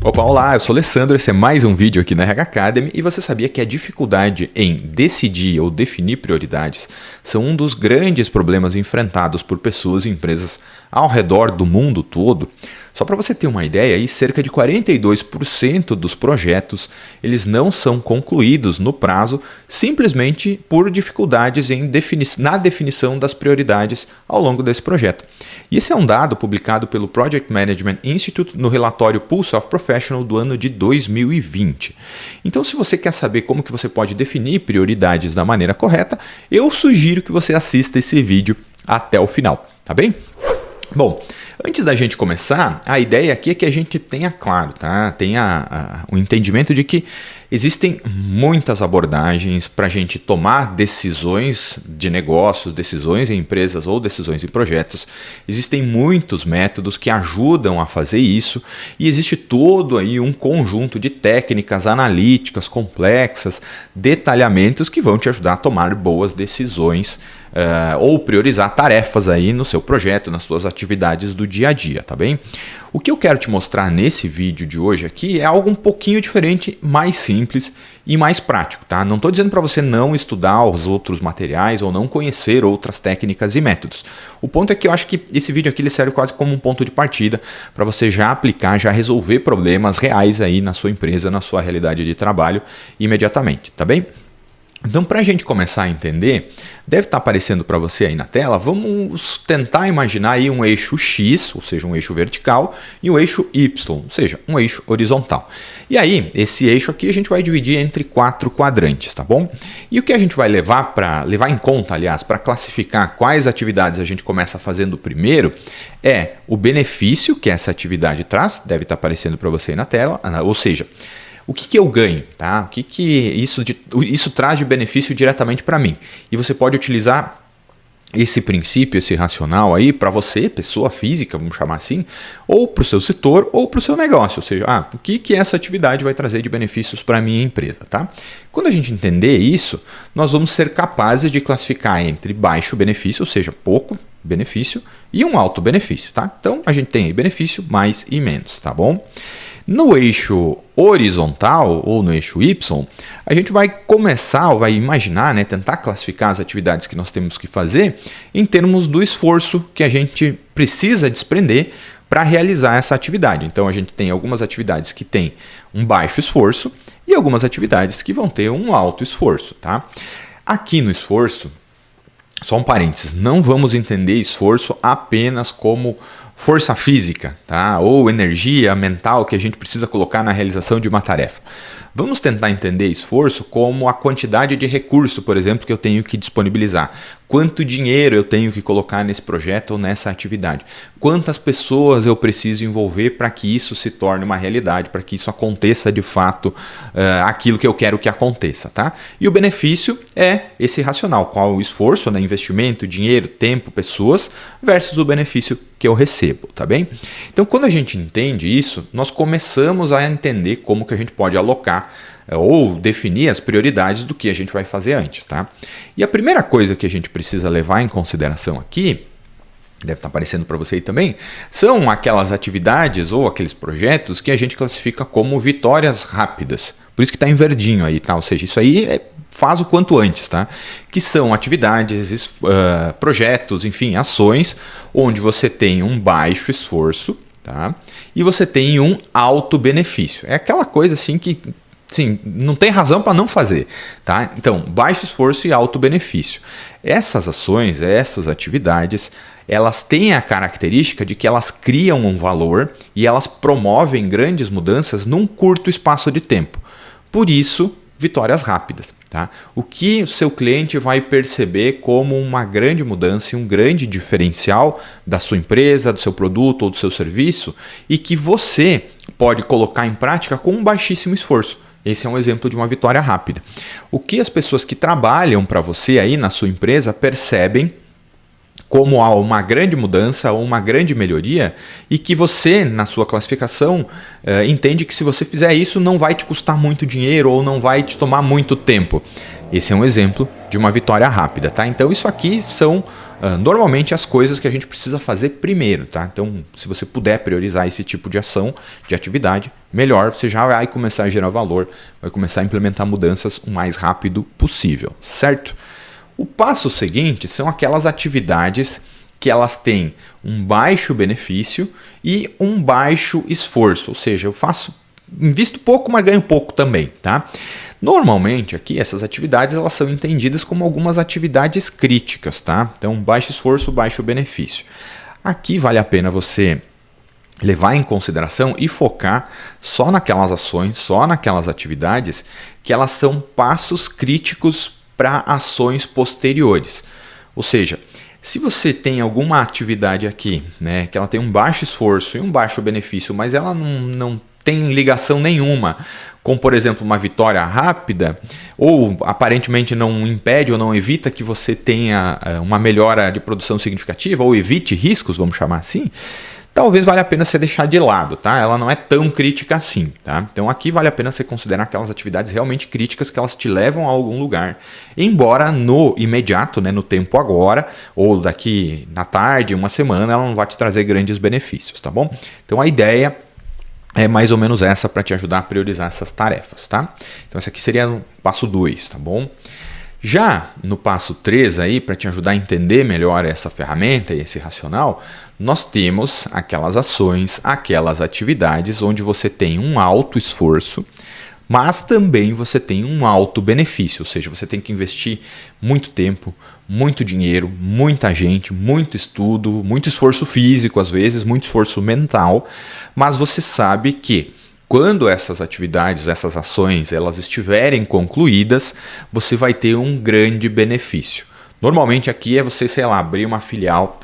Opa, olá, eu sou o Alessandro, esse é mais um vídeo aqui na RH Academy e você sabia que a dificuldade em decidir ou definir prioridades são um dos grandes problemas enfrentados por pessoas e empresas ao redor do mundo todo? Só para você ter uma ideia, aí, cerca de 42% dos projetos eles não são concluídos no prazo simplesmente por dificuldades na definição das prioridades ao longo desse projeto. E esse é um dado publicado pelo Project Management Institute no relatório Pulse of Professional do ano de 2020. Então, se você quer saber como que você pode definir prioridades da maneira correta, eu sugiro que você assista esse vídeo até o final, tá bem? Bom, antes da gente começar, a ideia aqui é que a gente tenha claro, tá? Tenha o entendimento de que existem muitas abordagens para a gente tomar decisões de negócios, decisões em empresas ou decisões em projetos. Existem muitos métodos que ajudam a fazer isso e existe todo aí um conjunto de técnicas analíticas complexas, detalhamentos que vão te ajudar a tomar boas decisões ou priorizar tarefas aí no seu projeto, nas suas atividades do dia a dia, tá bem? O que eu quero te mostrar nesse vídeo de hoje aqui é algo um pouquinho diferente, mais simples e mais prático, tá? Não estou dizendo para você não estudar os outros materiais ou não conhecer outras técnicas e métodos. O ponto é que eu acho que esse vídeo aqui ele serve quase como um ponto de partida para você já aplicar, já resolver problemas reais aí na sua empresa, na sua realidade de trabalho imediatamente, tá bem? Então, para a gente começar a entender, deve estar aparecendo para você aí na tela, vamos tentar imaginar aí um eixo X, ou seja, um eixo vertical, e um eixo Y, ou seja, um eixo horizontal. E aí, esse eixo aqui a gente vai dividir entre 4 quadrantes, tá bom? E o que a gente vai levar em conta, aliás, para classificar quais atividades a gente começa fazendo primeiro, é o benefício que essa atividade traz, deve estar aparecendo para você aí na tela, ou seja, o que eu ganho, tá? O que isso traz de benefício diretamente para mim? E você pode utilizar esse princípio, esse racional aí para você, pessoa física, vamos chamar assim, ou para o seu setor ou para o seu negócio. Ou seja, o que essa atividade vai trazer de benefícios para a minha empresa, tá? Quando a gente entender isso, nós vamos ser capazes de classificar entre baixo benefício, ou seja, pouco benefício, e um alto benefício, tá? Então, a gente tem aí benefício, mais e menos, tá bom? No eixo horizontal ou no eixo Y, a gente vai começar ou vai imaginar, né, tentar classificar as atividades que nós temos que fazer em termos do esforço que a gente precisa desprender para realizar essa atividade. Então a gente tem algumas atividades que têm um baixo esforço e algumas atividades que vão ter um alto esforço, tá? Aqui no esforço, só um parênteses, não vamos entender esforço apenas como força física, tá? Ou energia mental que a gente precisa colocar na realização de uma tarefa. Vamos tentar entender esforço como a quantidade de recurso, por exemplo, que eu tenho que disponibilizar. Quanto dinheiro eu tenho que colocar nesse projeto ou nessa atividade? Quantas pessoas eu preciso envolver para que isso se torne uma realidade, para que isso aconteça de fato aquilo que eu quero que aconteça, tá? E o benefício é esse racional, qual o esforço, né? Investimento, dinheiro, tempo, pessoas, versus o benefício que eu recebo, tá bem? Então, quando a gente entende isso, nós começamos a entender como que a gente pode alocar ou definir as prioridades do que a gente vai fazer antes, tá? E a primeira coisa que a gente precisa levar em consideração aqui, deve estar aparecendo para você aí também, são aquelas atividades ou aqueles projetos que a gente classifica como vitórias rápidas. Por isso que está em verdinho aí, tá? Ou seja, isso aí faz o quanto antes, tá? Que são atividades, projetos, enfim, ações onde você tem um baixo esforço, tá? E você tem um alto benefício. É aquela coisa assim que sim, não tem razão para não fazer, tá? Então, baixo esforço e alto benefício. Essas ações, essas atividades, elas têm a característica de que elas criam um valor e elas promovem grandes mudanças num curto espaço de tempo. Por isso, vitórias rápidas, tá? O que o seu cliente vai perceber como uma grande mudança e um grande diferencial da sua empresa, do seu produto ou do seu serviço e que você pode colocar em prática com um baixíssimo esforço. Esse é um exemplo de uma vitória rápida. O que as pessoas que trabalham para você aí na sua empresa percebem como há uma grande mudança ou uma grande melhoria e que você, na sua classificação, entende que se você fizer isso não vai te custar muito dinheiro ou não vai te tomar muito tempo. Esse é um exemplo de uma vitória rápida, tá? Então isso aqui são normalmente as coisas que a gente precisa fazer primeiro, tá? Então, se você puder priorizar esse tipo de ação, de atividade, melhor, você já vai começar a gerar valor, vai começar a implementar mudanças o mais rápido possível, certo? O passo seguinte são aquelas atividades que elas têm um baixo benefício e um baixo esforço, ou seja, invisto pouco, mas ganho pouco também, tá? Normalmente aqui essas atividades elas são entendidas como algumas atividades críticas, tá? Então baixo esforço, baixo benefício. Aqui vale a pena você levar em consideração e focar só naquelas ações, só naquelas atividades que elas são passos críticos para ações posteriores. Ou seja, se você tem alguma atividade aqui, né, que ela tem um baixo esforço e um baixo benefício, mas ela não tem ligação nenhuma com, por exemplo, uma vitória rápida, ou aparentemente não impede ou não evita que você tenha uma melhora de produção significativa, ou evite riscos, vamos chamar assim, talvez valha a pena você deixar de lado, tá? Ela não é tão crítica assim, tá? Então aqui vale a pena você considerar aquelas atividades realmente críticas que elas te levam a algum lugar, embora no imediato, né, no tempo agora, ou daqui na tarde, uma semana, ela não vai te trazer grandes benefícios, tá bom? Então a ideia é mais ou menos essa para te ajudar a priorizar essas tarefas, tá? Então esse aqui seria o passo 2, tá bom? Já no passo 3 aí, para te ajudar a entender melhor essa ferramenta e esse racional, nós temos aquelas ações, aquelas atividades onde você tem um alto esforço, mas também você tem um alto benefício, ou seja, você tem que investir muito tempo, muito dinheiro, muita gente, muito estudo, muito esforço físico às vezes, muito esforço mental, mas você sabe que quando essas atividades, essas ações, elas estiverem concluídas, você vai ter um grande benefício. Normalmente aqui é você, sei lá, abrir uma filial,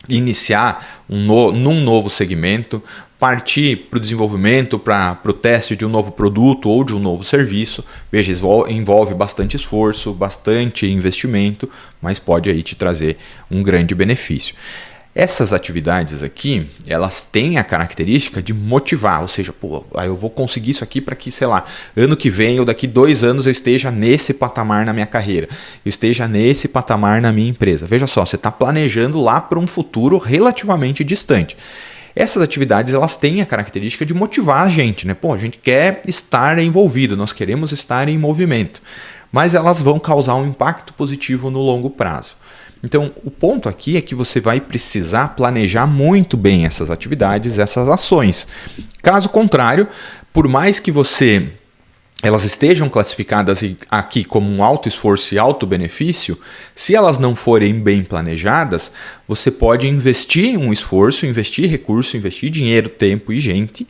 iniciar num novo segmento, partir para o desenvolvimento, para o teste de um novo produto ou de um novo serviço. Veja, envolve bastante esforço, bastante investimento, mas pode aí te trazer um grande benefício. Essas atividades aqui, elas têm a característica de motivar, ou seja, pô, eu vou conseguir isso aqui para que, sei lá, ano que vem ou daqui 2 anos eu esteja nesse patamar na minha carreira, eu esteja nesse patamar na minha empresa. Veja só, você está planejando lá para um futuro relativamente distante. Essas atividades elas têm a característica de motivar a gente, né? Pô, a gente quer estar envolvido, nós queremos estar em movimento, mas elas vão causar um impacto positivo no longo prazo. Então, o ponto aqui é que você vai precisar planejar muito bem essas atividades, essas ações. Caso contrário, por mais que elas estejam classificadas aqui como um alto esforço e alto benefício, se elas não forem bem planejadas, você pode investir um esforço, investir recurso, investir dinheiro, tempo e gente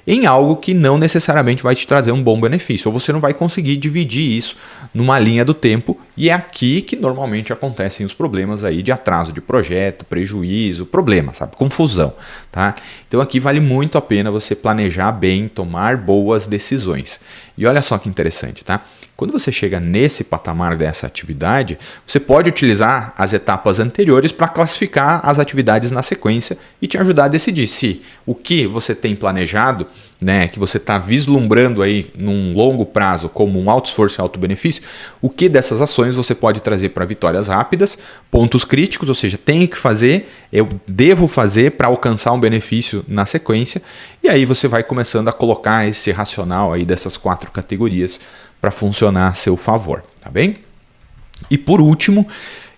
em algo que não necessariamente vai te trazer um bom benefício, ou você não vai conseguir dividir isso numa linha do tempo, e é aqui que normalmente acontecem os problemas aí de atraso de projeto, prejuízo, problema, sabe? Confusão, tá? Então aqui vale muito a pena você planejar bem, tomar boas decisões. E olha só que interessante, tá? Quando você chega nesse patamar dessa atividade, você pode utilizar as etapas anteriores para classificar as atividades na sequência e te ajudar a decidir se o que você tem planejado, né, que você está vislumbrando aí num longo prazo como um alto esforço e alto benefício, o que dessas ações você pode trazer para vitórias rápidas, pontos críticos, ou seja, tenho que fazer, eu devo fazer para alcançar um benefício na sequência, e aí você vai começando a colocar esse racional aí dessas 4 categorias para funcionar a seu favor, tá bem? E por último,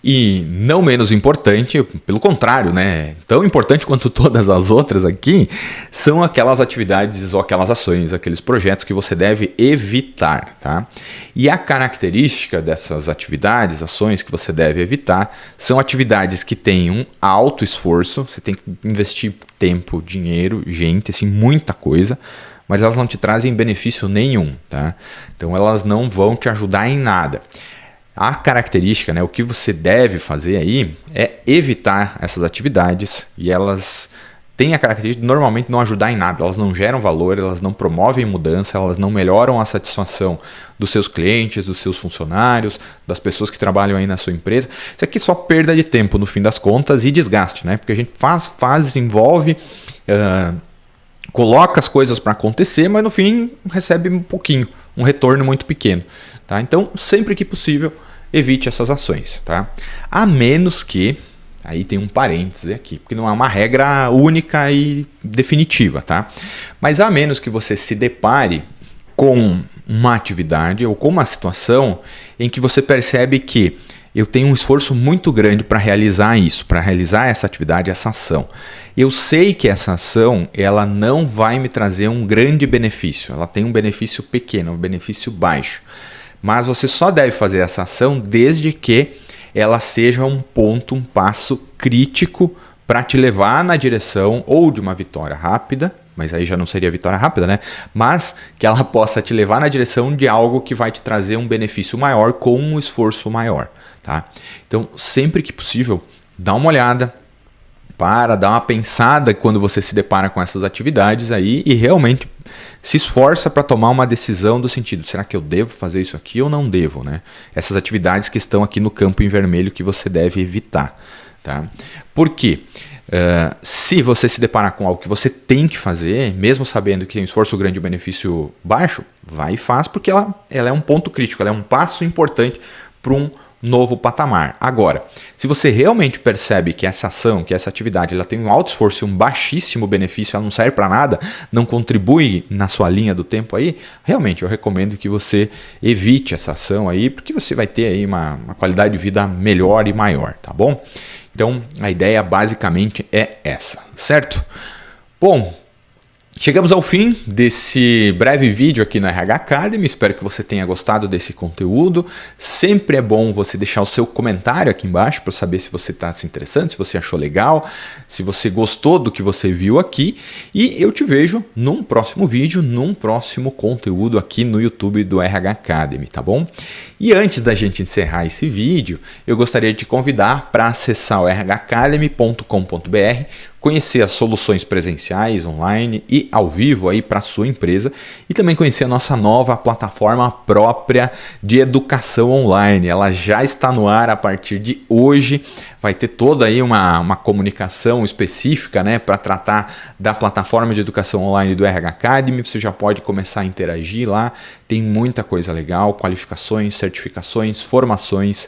e não menos importante, pelo contrário, né, tão importante quanto todas as outras aqui, são aquelas atividades ou aquelas ações, aqueles projetos que você deve evitar, tá? E a característica dessas atividades, ações que você deve evitar, são atividades que têm um alto esforço, você tem que investir tempo, dinheiro, gente, assim, muita coisa, mas elas não te trazem benefício nenhum, tá? Então elas não vão te ajudar em nada. A característica, né, o que você deve fazer aí é evitar essas atividades, e elas têm a característica de normalmente não ajudar em nada, elas não geram valor, elas não promovem mudança, elas não melhoram a satisfação dos seus clientes, dos seus funcionários, das pessoas que trabalham aí na sua empresa. Isso aqui é só perda de tempo no fim das contas e desgaste, né? Porque a gente envolve, coloca as coisas para acontecer, mas no fim recebe um pouquinho, um retorno muito pequeno, tá? Então, sempre que possível, evite essas ações, tá? A menos que, aí tem um parêntese aqui, porque não é uma regra única e definitiva, tá? Mas a menos que você se depare com uma atividade ou com uma situação em que você percebe que eu tenho um esforço muito grande para realizar isso, para realizar essa atividade, essa ação. Eu sei que essa ação ela não vai me trazer um grande benefício, ela tem um benefício pequeno, um benefício baixo. Mas você só deve fazer essa ação desde que ela seja um ponto, um passo crítico para te levar na direção ou de uma vitória rápida, mas aí já não seria vitória rápida, né? Mas que ela possa te levar na direção de algo que vai te trazer um benefício maior com um esforço maior, tá? Então, sempre que possível, dá uma olhada, dá uma pensada quando você se depara com essas atividades aí e realmente se esforça para tomar uma decisão do sentido, será que eu devo fazer isso aqui ou não devo, né? Essas atividades que estão aqui no campo em vermelho que você deve evitar, tá? Por quê? Se você se deparar com algo que você tem que fazer, mesmo sabendo que tem um esforço grande e um benefício baixo, vai e faz, porque ela é um ponto crítico, ela é um passo importante para um novo patamar. Agora, se você realmente percebe que essa ação, que essa atividade, ela tem um alto esforço e um baixíssimo benefício, ela não serve para nada, não contribui na sua linha do tempo aí, realmente eu recomendo que você evite essa ação aí, porque você vai ter aí uma qualidade de vida melhor e maior, tá bom? Então, a ideia basicamente é essa, certo? Bom, chegamos ao fim desse breve vídeo aqui no RH Academy, espero que você tenha gostado desse conteúdo. Sempre é bom você deixar o seu comentário aqui embaixo para saber se você está se interessando, se você achou legal, se você gostou do que você viu aqui. E eu te vejo num próximo vídeo, num próximo conteúdo aqui no YouTube do RH Academy, tá bom? E antes da gente encerrar esse vídeo, eu gostaria de te convidar para acessar o rhacademy.com.br, conhecer as soluções presenciais, online e ao vivo aí para a sua empresa e também conhecer a nossa nova plataforma própria de educação online. Ela já está no ar a partir de hoje, vai ter toda aí uma comunicação específica, né, para tratar da plataforma de educação online do RH Academy. Você já pode começar a interagir lá, tem muita coisa legal, qualificações, certificações, formações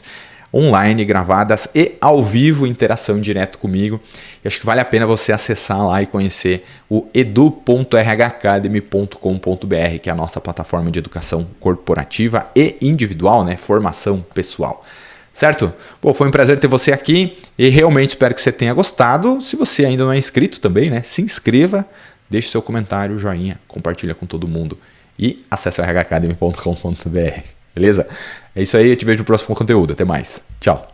online gravadas e ao vivo, interação direto comigo. Eu acho que vale a pena você acessar lá e conhecer o edu.rhacademy.com.br, que é a nossa plataforma de educação corporativa e individual, né? Formação pessoal. Certo? Bom, foi um prazer ter você aqui e realmente espero que você tenha gostado. Se você ainda não é inscrito também, né? Se inscreva, deixe seu comentário, joinha, compartilha com todo mundo e acesse o rhacademy.com.br. Beleza? É isso aí, eu te vejo no próximo conteúdo. Até mais. Tchau.